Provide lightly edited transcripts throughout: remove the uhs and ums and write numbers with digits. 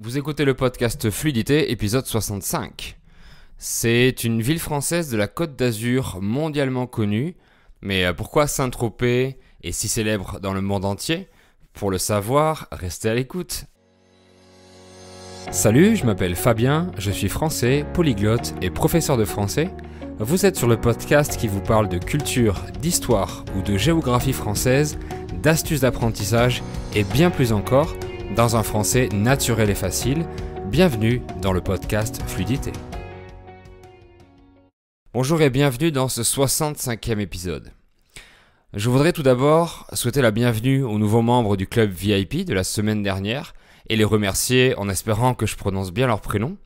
Vous écoutez le podcast Fluidité, épisode 65. C'est une ville française de la Côte d'Azur mondialement connue, mais pourquoi Saint-Tropez est si célèbre dans le monde entier? Pour le savoir, restez à l'écoute. Salut, je m'appelle Fabien, je suis français, polyglotte et professeur de français. Vous êtes sur le podcast qui vous parle de culture, d'histoire ou de géographie française, d'astuces d'apprentissage et bien plus encore, dans un français naturel et facile. Bienvenue dans le podcast Fluidité. Bonjour et bienvenue dans ce 65e épisode. Je voudrais tout d'abord souhaiter la bienvenue aux nouveaux membres du club VIP de la semaine dernière et les remercier en espérant que je prononce bien leur prénom.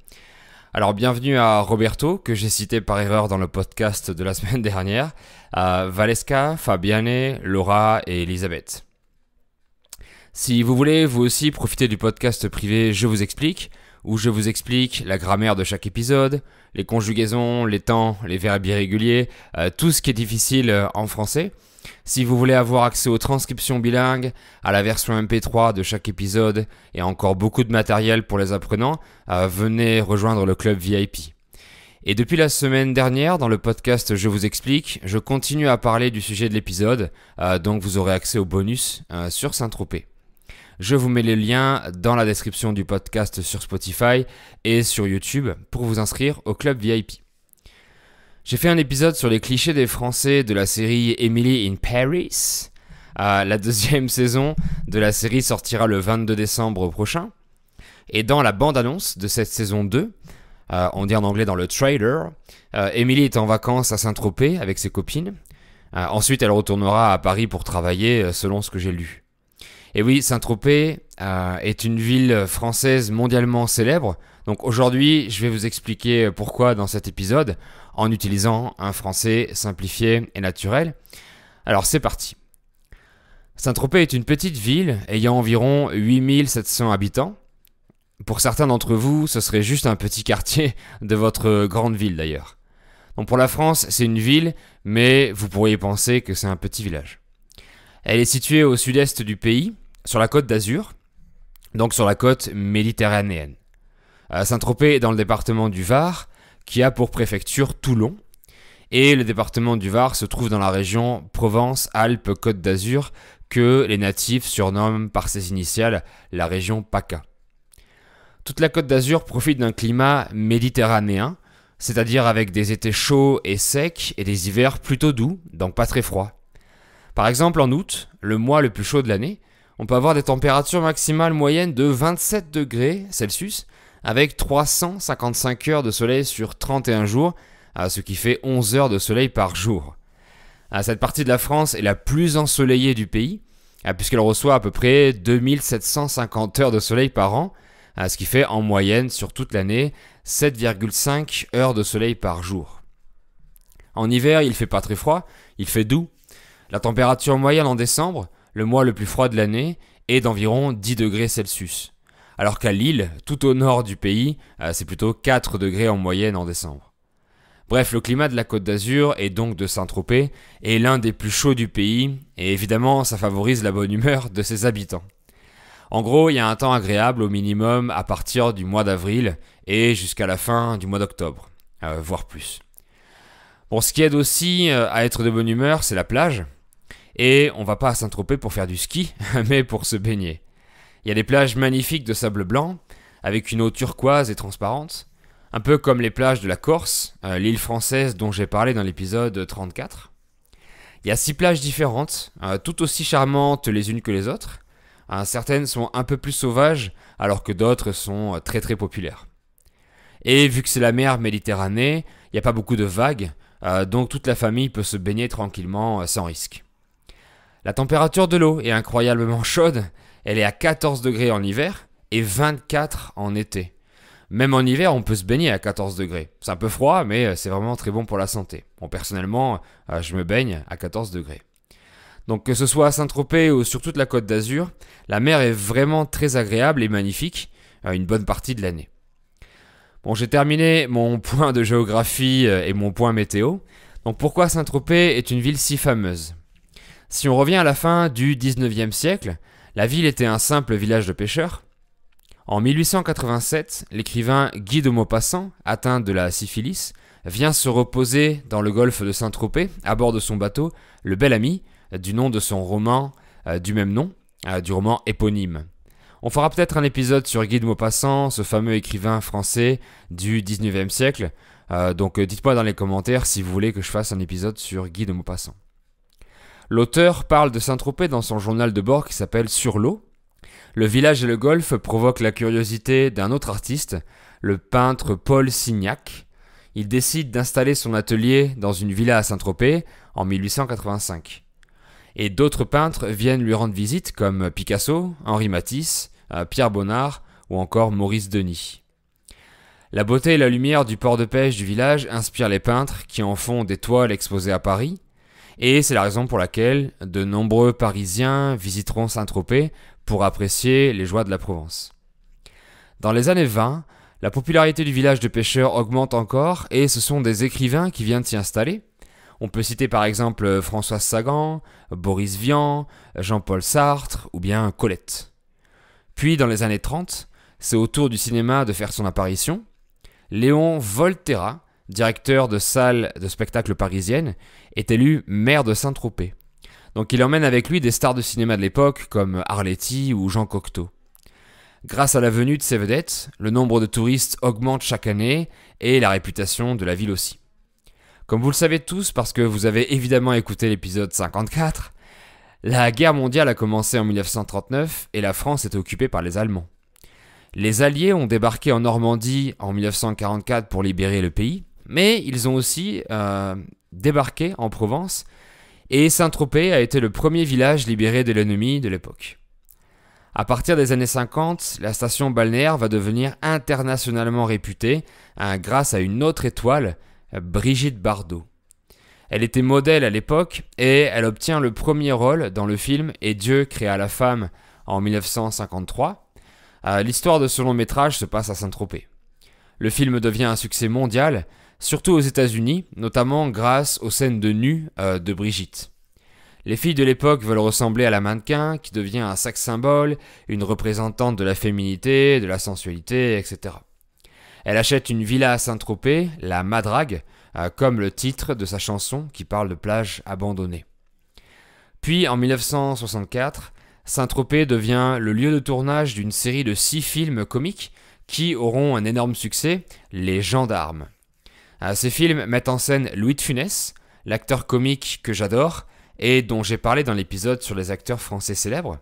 Alors bienvenue à Roberto, que j'ai cité par erreur dans le podcast de la semaine dernière, à Valeska, Fabiane, Laura et Elisabeth. Si vous voulez vous aussi profiter du podcast privé Je vous explique, où je vous explique la grammaire de chaque épisode, les conjugaisons, les temps, les verbes irréguliers, tout ce qui est difficile en français. Si vous voulez avoir accès aux transcriptions bilingues, à la version MP3 de chaque épisode et encore beaucoup de matériel pour les apprenants, venez rejoindre le club VIP. Et depuis la semaine dernière, dans le podcast Je vous explique, je continue à parler du sujet de l'épisode, donc vous aurez accès aux bonus sur Saint-Tropez. Je vous mets les liens dans la description du podcast sur Spotify et sur YouTube pour vous inscrire au club VIP. J'ai fait un épisode sur les clichés des Français de la série Emily in Paris. La deuxième saison de la série sortira le 22 décembre prochain. Et dans la bande-annonce de cette saison 2, on dit en anglais dans le trailer, Emily est en vacances à Saint-Tropez avec ses copines. Ensuite, elle retournera à Paris pour travailler selon ce que j'ai lu. Et oui, Saint-Tropez est une ville française mondialement célèbre. Donc aujourd'hui, je vais vous expliquer pourquoi dans cet épisode, en utilisant un français simplifié et naturel. Alors c'est parti. Saint-Tropez est une petite ville ayant environ 8700 habitants. Pour certains d'entre vous, ce serait juste un petit quartier de votre grande ville d'ailleurs. Donc pour la France, c'est une ville, mais vous pourriez penser que c'est un petit village. Elle est située au sud-est du pays, sur la côte d'Azur, donc sur la côte méditerranéenne. Saint-Tropez est dans le département du Var, qui a pour préfecture Toulon, et le département du Var se trouve dans la région Provence-Alpes-Côte d'Azur, que les natifs surnomment par ses initiales la région PACA. Toute la Côte d'Azur profite d'un climat méditerranéen, c'est-à-dire avec des étés chauds et secs et des hivers plutôt doux, donc pas très froids. Par exemple, en août, le mois le plus chaud de l'année, on peut avoir des températures maximales moyennes de 27 degrés Celsius avec 355 heures de soleil sur 31 jours, ce qui fait 11 heures de soleil par jour. Cette partie de la France est la plus ensoleillée du pays, puisqu'elle reçoit à peu près 2750 heures de soleil par an, ce qui fait en moyenne sur toute l'année 7,5 heures de soleil par jour. En hiver, il fait pas très froid, il fait doux. La température moyenne en décembre, le mois le plus froid de l'année, est d'environ 10 degrés Celsius. Alors qu'à Lille, tout au nord du pays, c'est plutôt 4 degrés en moyenne en décembre. Bref, le climat de la Côte d'Azur et donc de Saint-Tropez est l'un des plus chauds du pays et évidemment ça favorise la bonne humeur de ses habitants. En gros, il y a un temps agréable au minimum à partir du mois d'avril et jusqu'à la fin du mois d'octobre, voire plus. Bon, ce qui aide aussi à être de bonne humeur, c'est la plage. Et on va pas à Saint-Tropez pour faire du ski, mais pour se baigner. Il y a des plages magnifiques de sable blanc, avec une eau turquoise et transparente, un peu comme les plages de la Corse, l'île française dont j'ai parlé dans l'épisode 34. Il y a 6 plages différentes, tout aussi charmantes les unes que les autres. Certaines sont un peu plus sauvages, alors que d'autres sont très très populaires. Et vu que c'est la mer Méditerranée, il n'y a pas beaucoup de vagues, donc toute la famille peut se baigner tranquillement sans risque. La température de l'eau est incroyablement chaude, elle est à 14 degrés en hiver et 24 en été. Même en hiver, on peut se baigner à 14 degrés. C'est un peu froid, mais c'est vraiment très bon pour la santé. Bon, personnellement, je me baigne à 14 degrés. Donc que ce soit à Saint-Tropez ou sur toute la Côte d'Azur, la mer est vraiment très agréable et magnifique une bonne partie de l'année. Bon, j'ai terminé mon point de géographie et mon point météo. Donc pourquoi Saint-Tropez est une ville si fameuse ? Si on revient à la fin du 19e siècle, la ville était un simple village de pêcheurs. En 1887, l'écrivain Guy de Maupassant, atteint de la syphilis, vient se reposer dans le golfe de Saint-Tropez à bord de son bateau, le Bel Ami, du nom de son roman du même nom, du roman éponyme. On fera peut-être un épisode sur Guy de Maupassant, ce fameux écrivain français du 19e siècle. Donc dites-moi dans les commentaires si vous voulez que je fasse un épisode sur Guy de Maupassant. L'auteur parle de Saint-Tropez dans son journal de bord qui s'appelle Sur l'eau. Le village et le golfe provoquent la curiosité d'un autre artiste, le peintre Paul Signac. Il décide d'installer son atelier dans une villa à Saint-Tropez en 1885. Et d'autres peintres viennent lui rendre visite comme Picasso, Henri Matisse, Pierre Bonnard ou encore Maurice Denis. La beauté et la lumière du port de pêche du village inspirent les peintres qui en font des toiles exposées à Paris. Et c'est la raison pour laquelle de nombreux Parisiens visiteront Saint-Tropez pour apprécier les joies de la Provence. Dans les années 20, la popularité du village de pêcheurs augmente encore et ce sont des écrivains qui viennent s'y installer. On peut citer par exemple Françoise Sagan, Boris Vian, Jean-Paul Sartre ou bien Colette. Puis dans les années 30, c'est au tour du cinéma de faire son apparition. Léon Volterra, directeur de salle de spectacle parisienne, est élu maire de Saint-Tropez. Donc il emmène avec lui des stars de cinéma de l'époque comme Arletty ou Jean Cocteau. Grâce à la venue de ces vedettes, le nombre de touristes augmente chaque année et la réputation de la ville aussi. Comme vous le savez tous parce que vous avez évidemment écouté l'épisode 54, la guerre mondiale a commencé en 1939 et la France était occupée par les Allemands. Les Alliés ont débarqué en Normandie en 1944 pour libérer le pays, mais ils ont aussi débarqué en Provence et Saint-Tropez a été le premier village libéré de l'ennemi de l'époque. À partir des années 50, la station balnéaire va devenir internationalement réputée grâce à une autre étoile, Brigitte Bardot. Elle était modèle à l'époque et elle obtient le premier rôle dans le film « Et Dieu créa la femme » en 1953. L'histoire de ce long métrage se passe à Saint-Tropez. Le film devient un succès mondial, surtout aux États-Unis, notamment grâce aux scènes de nu de Brigitte. Les filles de l'époque veulent ressembler à la mannequin qui devient un sex symbole, une représentante de la féminité, de la sensualité, etc. Elle achète une villa à Saint-Tropez, la Madrague, comme le titre de sa chanson qui parle de plage abandonnée. Puis en 1964, Saint-Tropez devient le lieu de tournage d'une série de 6 films comiques qui auront un énorme succès, Les Gendarmes. Ces films mettent en scène Louis de Funès, l'acteur comique que j'adore et dont j'ai parlé dans l'épisode sur les acteurs français célèbres.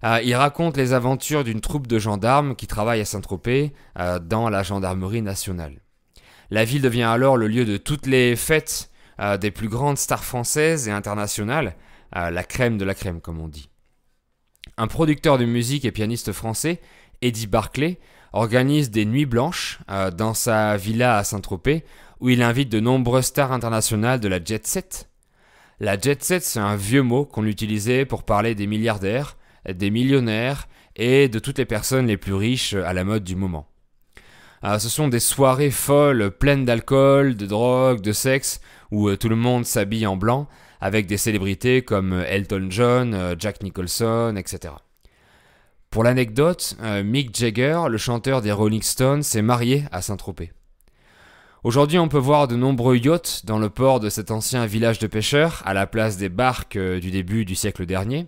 Il raconte les aventures d'une troupe de gendarmes qui travaille à Saint-Tropez dans la gendarmerie nationale. La ville devient alors le lieu de toutes les fêtes des plus grandes stars françaises et internationales, la crème de la crème comme on dit. Un producteur de musique et pianiste français, Eddie Barclay, organise des nuits blanches dans sa villa à Saint-Tropez où il invite de nombreuses stars internationales de la jet set. La jet set, c'est un vieux mot qu'on utilisait pour parler des milliardaires, des millionnaires et de toutes les personnes les plus riches à la mode du moment. Ce sont des soirées folles pleines d'alcool, de drogue, de sexe où tout le monde s'habille en blanc avec des célébrités comme Elton John, Jack Nicholson, etc. Pour l'anecdote, Mick Jagger, le chanteur des Rolling Stones, s'est marié à Saint-Tropez. Aujourd'hui, on peut voir de nombreux yachts dans le port de cet ancien village de pêcheurs, à la place des barques du début du siècle dernier.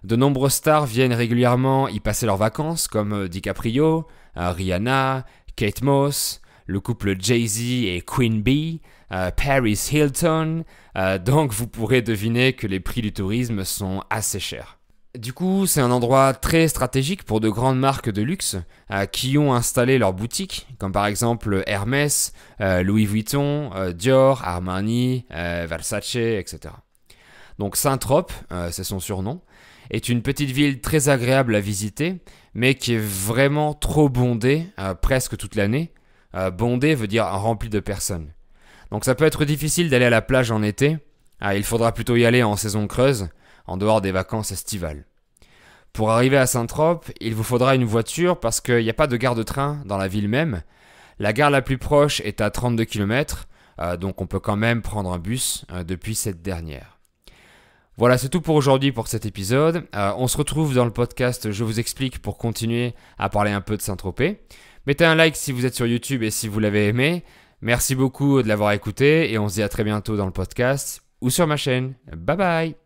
De nombreuses stars viennent régulièrement y passer leurs vacances, comme DiCaprio, Rihanna, Kate Moss, le couple Jay-Z et Queen Bee, Paris Hilton, donc vous pourrez deviner que les prix du tourisme sont assez chers. Du coup, c'est un endroit très stratégique pour de grandes marques de luxe qui ont installé leurs boutiques, comme par exemple Hermès, Louis Vuitton, Dior, Armani, Versace, etc. Donc Saint-Trope, c'est son surnom, est une petite ville très agréable à visiter, mais qui est vraiment trop bondée presque toute l'année. Bondée veut dire remplie de personnes. Donc ça peut être difficile d'aller à la plage en été, il faudra plutôt y aller en saison creuse, en dehors des vacances estivales. Pour arriver à Saint-Trope, il vous faudra une voiture parce qu'il n'y a pas de gare de train dans la ville même. La gare la plus proche est à 32 km, donc on peut quand même prendre un bus depuis cette dernière. Voilà, c'est tout pour aujourd'hui pour cet épisode. On se retrouve dans le podcast Je vous explique pour continuer à parler un peu de Saint-Tropez. Mettez un like si vous êtes sur YouTube et si vous l'avez aimé. Merci beaucoup de l'avoir écouté et on se dit à très bientôt dans le podcast ou sur ma chaîne. Bye bye!